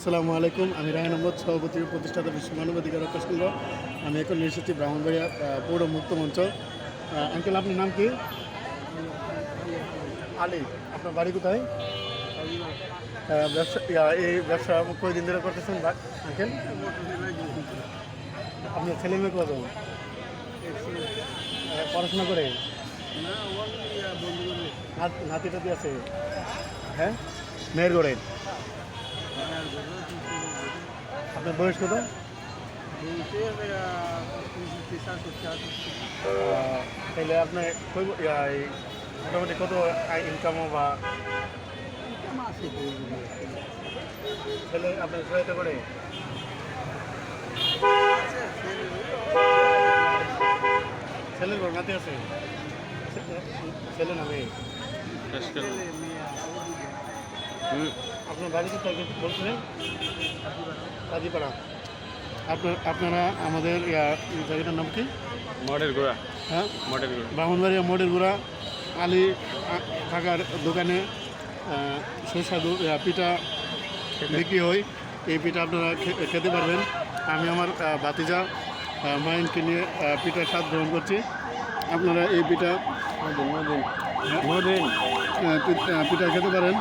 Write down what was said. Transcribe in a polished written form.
আসসালামু আলাইকুম। আমি রায়হান আহমদ, সভাপতি ও প্রতিষ্ঠাতা বিশ্ব মানবাধিকার রক্ষা সংঘ। আমি এখন এসেছি ব্রাহ্মণবাড়িয়া পৌর মুক্ত মঞ্চ। আঙ্কেল, আপনার নাম কি? আলী। আপনার বাড়ি কোথায়? ব্যবসা এই ব্যবসা কয়দিন ধরে করতেছেন আঙ্কেল? আপনার ছেলে মেয়ে কজন? পড়াশোনা করে? নাতি টাতি আছে? হ্যাঁ, মেয়ের গড়ে। আপনার বয়স কত? তাহলে আপনার মোটামুটি কত ইনকামও বা ছেলে আপনার সহায়তা করে? ছেলের ঘর নাতি আছে? ছেলে না মেয়ে? আপনার বাড়ি কোথায় বলছিলেন? কাজীপাড়া। আপনারা আমাদের জায়গাটার নাম কি? মডেল গোড়া। হ্যাঁ, মডেল গোড়া। ব্রাহ্মণবাড়িয়া মডেল গোড়া আলী কাকার দোকানে সুস্বাদু পিঠা বিক্রি হয়। এই পিঠা আপনারা খেতে পারবেন। আমি আমার ভাতিজা মাইনকে নিয়ে পিঠার স্বাদ গ্রহণ করছি। আপনারা এই পিঠা পিঠা খেতে পারেন।